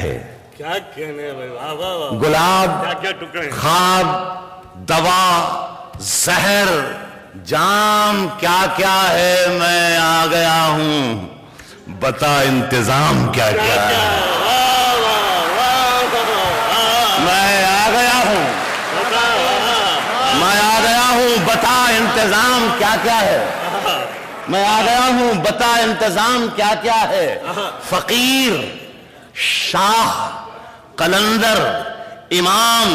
ہے؟ کیا کہنے بھائی، واہ واہ واہ، گلاب، کیا کیا ٹکڑے، خواب، دوا، زہر، جام، کیا کیا ہے؟ میں آ گیا ہوں، بتا انتظام کیا کیا ہے؟ واہ واہ واہ واہ، میں آ گیا ہوں، میں آ گیا ہوں، بتا انتظام کیا کیا ہے؟ میں آ گیا ہوں، بتا انتظام کیا کیا ہے؟ فقیر، شاہ، قلندر، امام،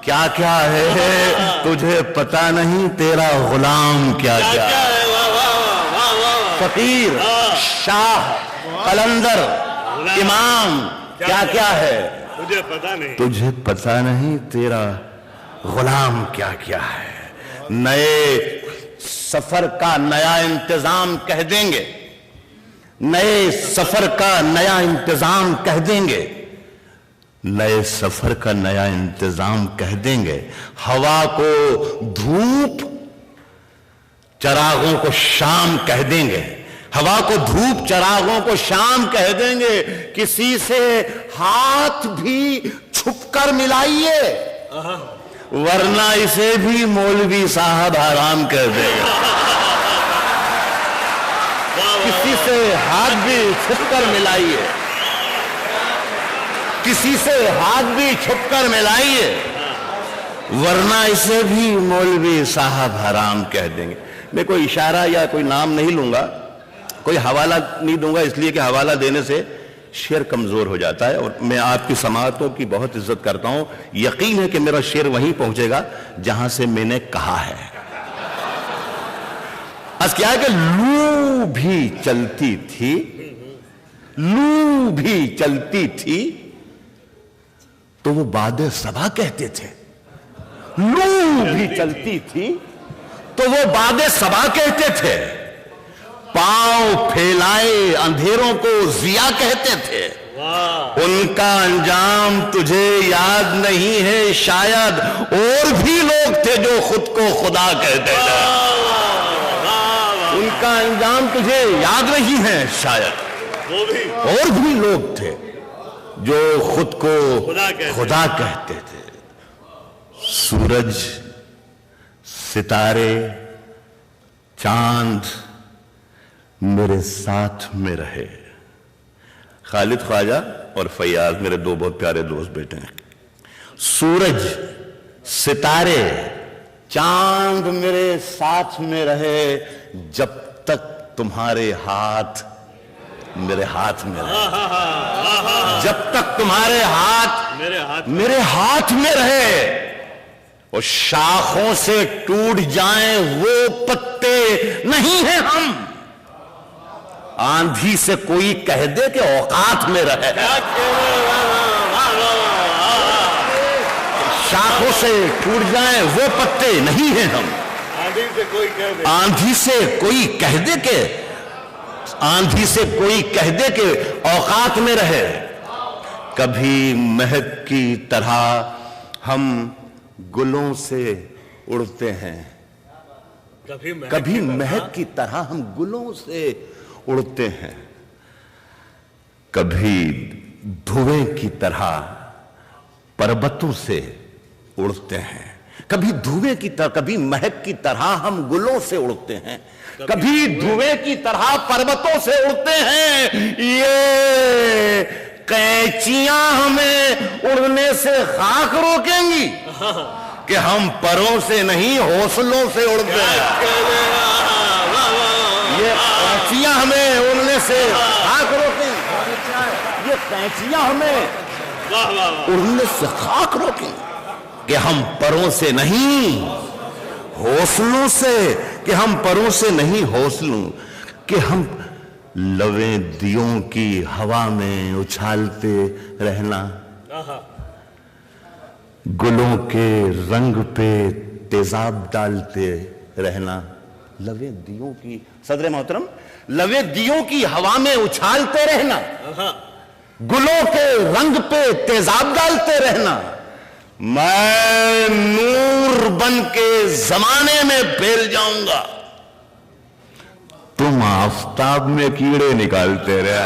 کیا کیا ہے؟ تجھے پتا نہیں تیرا غلام کیا کیا ہے؟ فقیر، شاہ، قلندر، امام، کیا کیا ہے؟ مجھے پتا نہیں، تجھے پتا نہیں تیرا غلام کیا کیا ہے؟ نئے سفر کا نیا انتظام کہہ دیں گے، نئے سفر کا نیا انتظام کہہ دیں گے، نئے سفر کا نیا انتظام کہہ دیں گے، ہوا کو دھوپ، چراغوں کو شام کہہ دیں گے، ہوا کو دھوپ، چراغوں کو شام کہہ دیں گے، کسی سے ہاتھ بھی چھپ کر ملائیے ورنہ اسے بھی مولوی صاحب حرام کہہ دے گا۔ کسی سے ہاتھ بھی چھپ کر ملائیے، کسی سے ہاتھ بھی چھپ کر ملائیے ورنہ اسے بھی مولوی صاحب حرام کہہ دیں گے۔ میں کوئی اشارہ یا کوئی نام نہیں لوں گا، کوئی حوالہ نہیں دوں گا، اس لیے کہ حوالہ دینے سے شعر کمزور ہو جاتا ہے، اور میں آپ کی سماعتوں کی بہت عزت کرتا ہوں، یقین ہے کہ میرا شعر وہیں پہنچے گا جہاں سے میں نے کہا ہے۔ اس کیا ہے کہ لو بھی چلتی تھی، لو بھی چلتی تھی تو وہ باد صبا کہتے تھے، لو بھی چلتی تھی تو وہ باد صبا کہتے تھے، پاؤں پھیلائے اندھیروں کو ضیا کہتے تھے، ان کا انجام تجھے یاد نہیں ہے شاید، اور بھی لوگ تھے جو خود کو خدا کہتے تھے، ان کا انجام تجھے یاد نہیں ہے شاید، اور بھی لوگ تھے جو خود کو خدا کہتے تھے۔ سورج، ستارے، چاند میرے ساتھ میں رہے۔ خالد خواجہ اور فیاض میرے دو بہت پیارے دوست بیٹے ہیں۔ سورج، ستارے، چاند میرے ساتھ میں رہے جب تک تمہارے ہاتھ میرے ہاتھ میں رہے، جب تک تمہارے ہاتھ میرے ہاتھ میں رہے، اور شاخوں سے ٹوٹ جائیں وہ پتے نہیں ہیں ہم، آندھی سے کوئی کہہ دے کہ اوقات میں رہے، شاخوں سے ٹوٹ جائیں وہ پتے نہیں ہیں ہم، آندھی سے کوئی کہہ دے کہ آندھی سے کوئی کہہ دے کہ اوقات میں رہے، کبھی مہک کی طرح ہم گلوں سے اڑتے ہیں، کبھی مہک کی طرح ہم گلوں سے اڑتے ہیں، کبھی دھویں کی طرح پربتوں سے اڑتے ہیں، کبھی دھویں کی طرح، کبھی مہک کی طرح ہم گلوں سے اڑتے ہیں، کبھی دھویں کی طرح پربتوں سے اڑتے ہیں، یہ قینچیاں ہمیں اڑنے سے خاک روکیں گی کہ ہم پروں سے نہیں حوصلوں سے اڑتے ہیں، یہ قینچیاں ہمیں اڑنے سے خاک روکیں گی، یہ قینچیاں ہمیں اڑنے سے خاک روکیں گی کہ ہم پروں سے نہیں حوصلوں سے، کہ ہم پروں سے نہیں حوصلوں، کہ ہم لویں دیوں کی ہوا میں اچھالتے رہنا، گلوں کے رنگ پہ تیزاب ڈالتے رہنا، لویں دیوں کی، صدر محترم، لویں دیوں کی ہوا میں اچھالتے رہنا، گلوں کے رنگ پہ تیزاب ڈالتے رہنا، میں نور بن کے زمانے میں پھیل جاؤں گا، تم آفتاب میں کیڑے نکالتے رہے،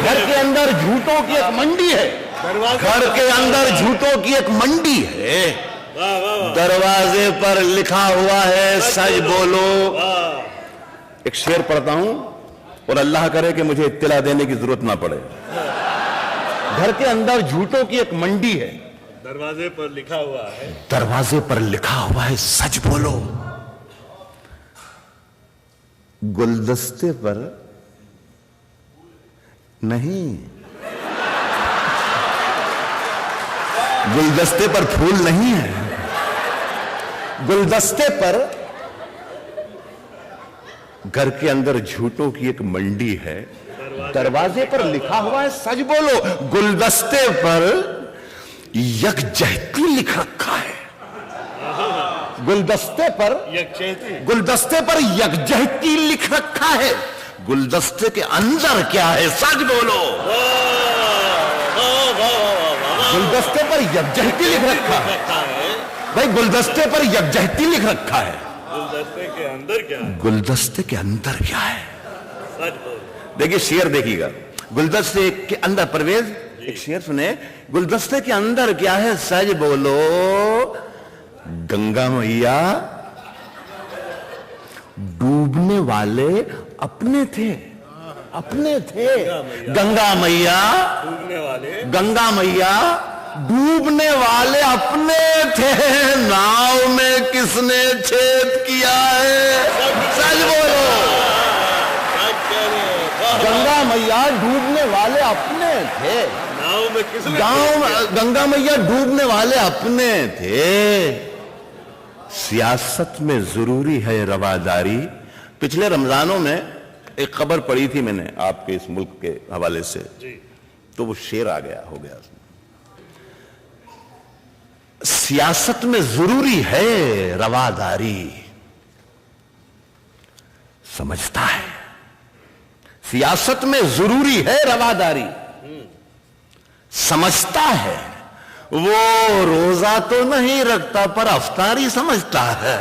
گھر کے اندر جھوٹوں کی ایک منڈی ہے، گھر کے اندر جھوٹوں کی ایک منڈی ہے، دروازے پر لکھا ہوا ہے سچ بولو۔ ایک شعر پڑھتا ہوں اور اللہ کرے کہ مجھے اطلاع دینے کی ضرورت نہ پڑے۔ گھر کے اندر جھوٹوں کی ایک منڈی ہے، دروازے پر لکھا ہوا ہے، دروازے پر لکھا ہوا ہے سچ بولو، گلدستے پر نہیں، گلدستے پر پھول نہیں ہے، گلدستے پر گھر کے اندر جھوٹوں کی ایک منڈی ہے، دروازے پر لکھا ہوا ہے سچ بولو، گلدستے پر یکجہتی لکھ رکھا ہے، گلدستے پر گلدستے پر یکجہتی لکھ رکھا ہے، گلدستے کے اندر کیا ہے سچ بولو، گلدستے پر یکجہتی لکھ رکھا ہے بھائی، گلدستے پر یکجہتی لکھ رکھا ہے، گلدستے کے اندر کیا ہے؟ گلدستے کے اندر کیا ہے؟ سچ بولو۔ دیکھیے شعر دیکھیے گا، گلدستے کے اندر، پرویز ایک شعر سنے، گلدستے کے اندر کیا ہے سچ بولو، گنگا میاں ڈوبنے والے اپنے تھے، اپنے تھے، گنگا میاں ڈوبنے والے، گنگا میاں ڈوبنے والے اپنے تھے، ناؤ میں کس نے چھید کیا ہے سچ بولو، گنگا میاں ڈوبنے والے اپنے تھے، ناؤ میں کس نے، گنگا میاں ڈوبنے والے اپنے تھے۔ سیاست میں ضروری ہے رواداری۔ پچھلے رمضانوں میں ایک خبر پڑھی تھی میں نے آپ کے اس ملک کے حوالے سے، تو وہ شعر آ گیا ہو گیا، سیاست میں ضروری ہے رواداری، سمجھتا ہے سیاست میں ضروری ہے رواداری، سمجھتا ہے وہ روزہ تو نہیں رکھتا پر افطاری سمجھتا ہے،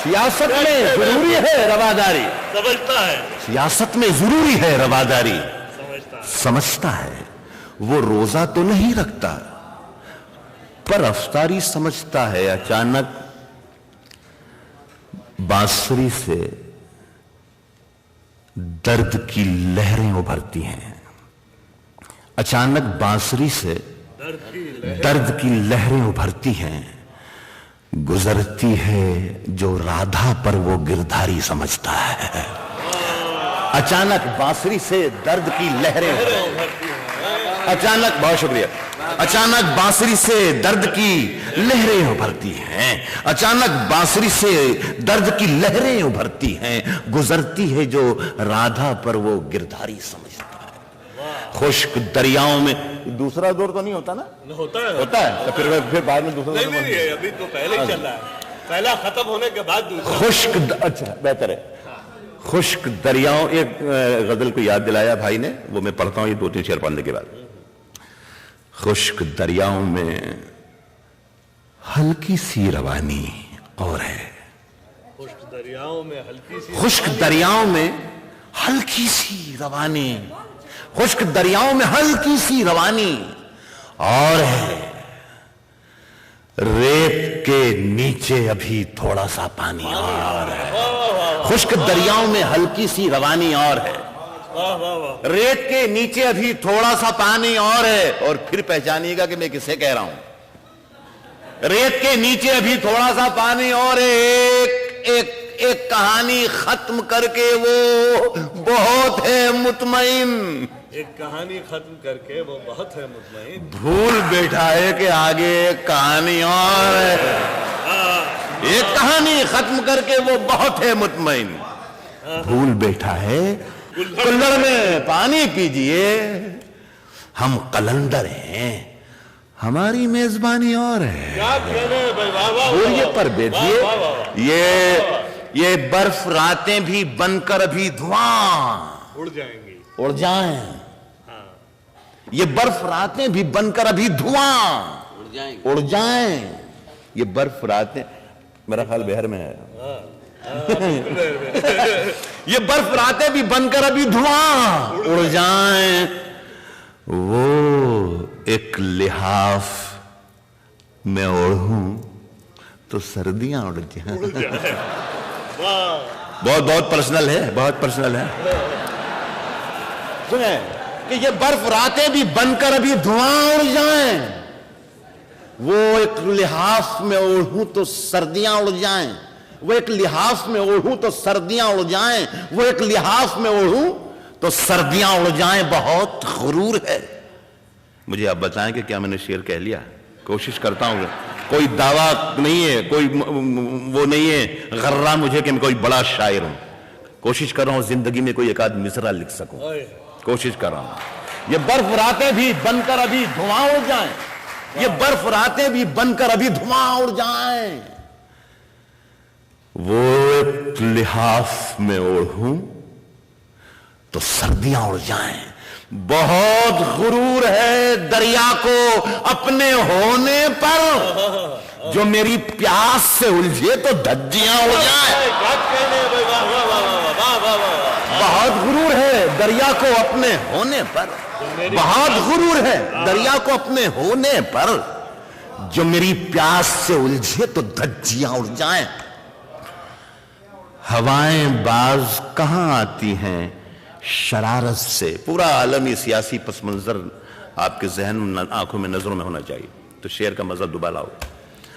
سیاست میں ضروری ہے رواداری، سمجھتا ہے، سیاست میں ضروری ہے رواداری، سمجھتا ہے وہ روزہ تو نہیں رکھتا پر افطاری سمجھتا ہے۔ اچانک بانسری سے درد کی لہریں ابھرتی ہیں، اچانک بانسری سے درد کی لہریں ابھرتی ہیں، گزرتی ہے جو رادھا پر وہ گردھاری سمجھتا ہے، اچانک بانسری سے درد کی لہریں اچانک، بہت شکریہ، اچانک بانسری سے درد کی لہریں ابھرتی ہیں، اچانک بانسری سے درد کی لہریں ابھرتی ہیں، گزرتی ہے جو رادھا پر وہ گردھاری سمجھتا ہے۔ خشک دریاؤں میں، دوسرا دور تو نہیں ہوتا نا؟ ہوتا ہے، ہوتا ہے تو پھر بعد میں دوسرا دور نہیں، ابھی تو پہلے چل رہا ہے، پہلا ختم ہونے کے بعد دوسرا۔ خشک، اچھا بہتر ہے، خشک دریاؤں، ایک غزل کو یاد دلایا بھائی نے، وہ میں پڑھتا ہوں یہ 2-3 شعر پڑھنے کے بعد۔ خشک دریاؤں میں ہلکی سی روانی اور ہے، خشک دریاؤں میں ہلکی سی، خشک دریاؤں میں ہلکی سی روانی، خشک دریاؤں میں ہلکی سی روانی اور ہے، ریت کے نیچے ابھی تھوڑا سا پانی اور ہے، خشک دریاؤں میں ہلکی سی روانی اور ہے، ریت کے نیچے ابھی تھوڑا سا پانی اور ہے، اور پھر پہچانیے گا کہ میں کسے کہہ رہا ہوں، ریت کے نیچے ابھی تھوڑا سا پانی اور ہے، ایک کہانی ختم کر کے وہ بہت ہے مطمئن، ایک کہانی ختم کر کے وہ بہت ہے مطمئن، بھول بیٹھا ہے کہ آگے ایک کہانی اور ہے، ایک کہانی ختم کر کے وہ بہت ہے مطمئن، بھول بیٹھا ہے کلڑ میں پانی پیجئے، ہم قلندر ہیں ہماری میزبانی اور ہے، کیا کہنے ہیں بھائی، واہ واہ، بولیے پر بیٹھیے، یہ برف راتیں بھی بن کر ابھی دھواں اڑ جائیں گی، اڑ جائیں، یہ برف راتیں بھی بن کر ابھی دھواں اڑ جائیں، یہ برف راتیں، میرا خیال بہر میں ہے، یہ برف راتیں بھی بن کر ابھی دھواں اڑ جائیں، وہ ایک لحاف میں اوڑھوں تو سردیاں اڑ جائیں۔ بہت بہت پرسنل ہے، بہت پرسنل ہے۔ سنیں کہ یہ برف راتیں بھی بن کر ابھی دھواں اڑ جائیں، وہ ایک لحاف میں اوڑھوں تو سردیاں اڑ جائیں، وہ ایک لحاف میں اوڑھوں تو سردیاں اڑ جائیں، وہ ایک لحاف میں اوڑھوں تو سردیاں اڑ جائیں، بہت غرور ہے۔ مجھے آپ بتائیں کہ کیا میں نے شعر کہہ لیا؟ کوشش کرتا ہوں، کوئی دعویٰ نہیں ہے، کوئی وہ نہیں ہے غرہ مجھے کہ میں کوئی بڑا شاعر ہوں۔ کوشش کر رہا ہوں زندگی میں کوئی ایک آدھ مصرع لکھ سکوں، کوشش کر رہا ہوں۔ یہ برف راتیں بھی بن کر ابھی دھواں اڑ جائیں، یہ برف راتیں بھی بن کر ابھی دھواں اڑ جائیں، وہ ایک لحاف میں اوڑھوں تو سردیاں اڑ جائیں۔ بہت غرور ہے دریا کو اپنے ہونے پر، جو میری پیاس سے الجھے تو دھجیاں اڑ جائیں۔ بہت غرور ہے دریا کو اپنے ہونے پر، بہت غرور ہے دریا کو اپنے ہونے پر، جو میری پیاس سے الجھے تو دھجیاں اڑ جائیں۔ ہوائیں باز کہاں آتی ہیں شرارت سے۔ پورا عالمی سیاسی پس منظر آپ کے ذہن آنکھوں میں نظروں میں ہونا چاہیے تو شعر کا مزہ دوبالا ہو۔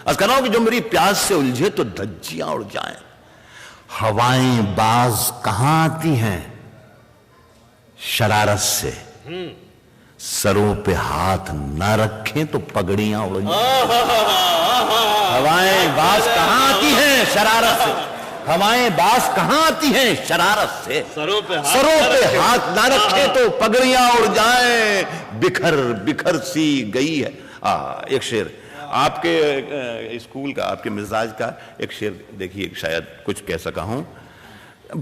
از کہنا ہو کہ جو میری پیاس سے الجھے تو دھجیاں اڑ جائیں۔ ہوائیں باز کہاں آتی ہیں شرارت سے، سروں پہ ہاتھ نہ رکھیں تو پگڑیاں اڑ جائیں۔ ہوائیں باز کہاں آتی ہیں شرارت سے، ہوائیں باز کہاں آتی ہیں شرارت سے، سروں پہ ہاتھ نہ رکھے تو پگڑیاں اڑ جائیں۔ بکھر بکھر سی گئی ہے۔ ایک شعر آپ کے اسکول کا، آپ کے مزاج کا ایک شعر دیکھیے، شاید کچھ کہہ سکا ہوں۔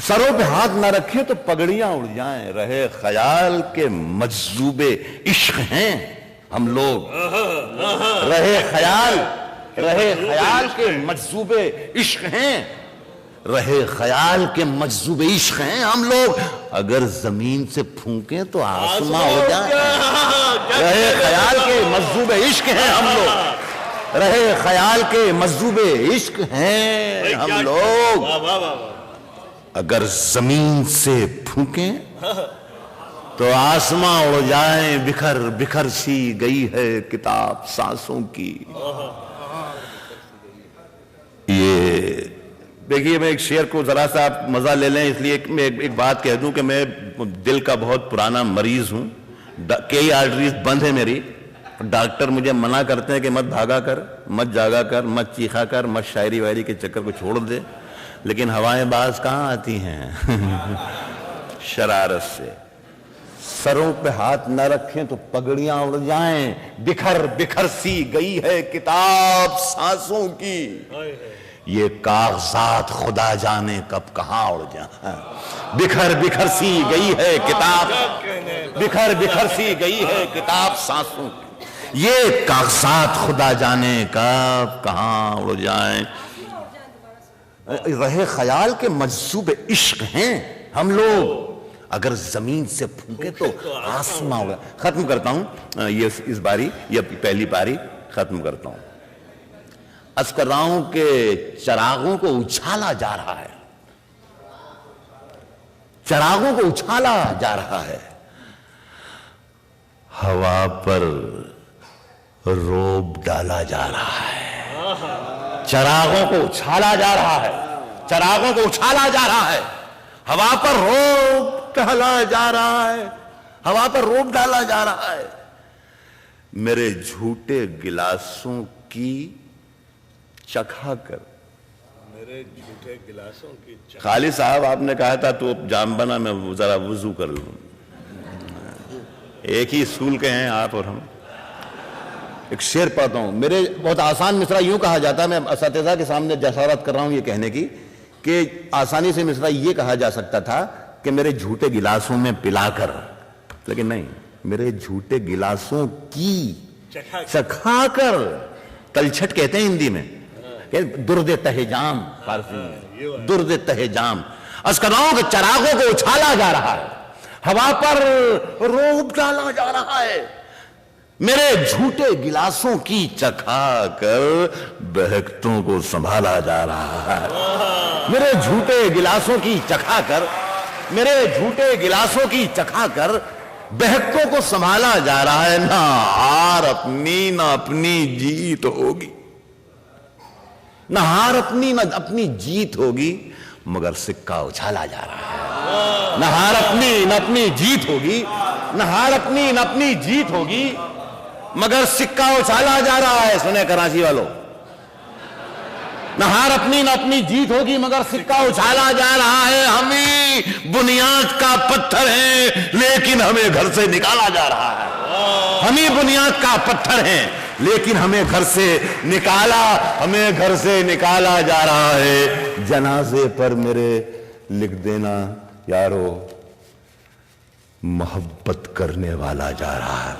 سروں پہ ہاتھ نہ رکھے تو پگڑیاں اڑ جائیں، رہے خیال کے مجذوب عشق ہیں ہم لوگ، رہے خیال کے مجذوب عشق ہیں، رہے خیال کے مجذوب عشق ہیں ہم لوگ، اگر زمین سے پھونکیں تو آسماں ہو جائیں۔ رہے خیال کے مجذوب عشق ہیں ہم لوگ، رہے خیال کے مجذوب عشق ہیں ہم لوگ، اگر زمین سے پھونکیں تو آسماں اڑ جائیں۔ بکھر بکھر سی گئی ہے کتاب سانسوں کی۔ یہ دیکھیے، میں ایک شعر کو ذرا سا آپ مزہ لے لیں، اس لیے میں ایک بات کہہ دوں کہ میں دل کا بہت پرانا مریض ہوں، کئی آرٹریز بند ہیں میری، ڈاکٹر مجھے منع کرتے ہیں کہ مت بھاگا کر، مت جاگا کر، مت چیخا کر، مت شاعری وائری کے چکر کو چھوڑ دے، لیکن ہوائیں باز کہاں آتی ہیں شرارت سے، سروں پہ ہاتھ نہ رکھیں تو پگڑیاں اڑ جائیں۔ بکھر بکھر سی گئی ہے کتاب سانسوں کی، یہ کاغذات خدا جانے کب کہاں اڑ جائیں۔ بکھر بکھر سی گئی ہے کتاب، بکھر بکھر سی گئی ہے کتاب سانسوں کی، یہ کاغذات خدا جانے کب کہاں اڑ جائیں۔ رہے خیال کے مجذوب عشق ہیں ہم لوگ، اگر زمین سے پھونکے تو آسماں اڑ جائیں۔ ختم کرتا ہوں یہ اس باری، یہ پہلی باری ختم کرتا ہوں۔ عرض کر رہا ہوں کہ چراغوں کو اچھالا جا رہا ہے، چراغوں کو اچھالا جا رہا ہے، ہوا پر روب ڈالا جا رہا ہے، چراغوں کو اچھالا جا رہا ہے، چراغوں کو اچھالا جا رہا ہے، ہوا پر روب ڈالا جا رہا ہے، ہوا پر روب ڈالا جا رہا ہے، میرے جھوٹے گلاسوں کی چکھا کر، میرے جھوٹے گلاسوں کی چکھا۔ خالد صاحب آپ نے کہا تھا تو جام بنا میں ذرا وضو کر لوں، ایک ہی اسکول کے ہیں آپ اور ہم۔ ایک شعر پڑھتا ہوں، میرے بہت آسان مصرع یوں کہا جاتا ہے، میں اساتذہ کے سامنے جسارت کر رہا ہوں یہ کہنے کی کہ آسانی سے مصرع یہ کہا جا سکتا تھا کہ میرے جھوٹے گلاسوں میں پلا کر، لیکن نہیں، میرے جھوٹے گلاسوں کی چکھا کر، تلچھٹ کہتے ہیں ہندی میں، کہ درد تہ جام فارسی میں درد تہ جام عرض کر رہا ہوں کہ چراغوں کو اچھالا جا رہا ہے، ہوا پر روب ڈالا جا رہا ہے، میرے جھوٹے گلاسوں کی چکھا کر بہکتوں کو سنبھالا جا رہا ہے، میرے جھوٹے گلاسوں کی چکھا کر، میرے جھوٹے گلاسوں کی چکھا کر بہکتوں کو سنبھالا جا رہا ہے، نہ ہار اپنی نہ اپنی جیت ہوگی، نہ ہار اپنی نہ اپنی جیت ہوگی مگر سکہ اچھالا جا رہا ہے، نہ ہار اپنی نہ اپنی جیت ہوگی، نہ ہار اپنی نہ اپنی جیت ہوگی مگر سکہ اچھالا جا رہا ہے۔ سنیں کراچی والوں، نہ ہار اپنی نہ اپنی جیت ہوگی مگر سکہ اچھالا جا رہا ہے، ہمیں بنیاد کا پتھر ہیں لیکن ہمیں گھر سے نکالا جا رہا ہے، ہمیں بنیاد کا پتھر ہیں لیکن ہمیں گھر سے نکالا جا رہا ہے۔ جنازے پر میرے لکھ دینا یارو محبت کرنے والا جا رہا ہے۔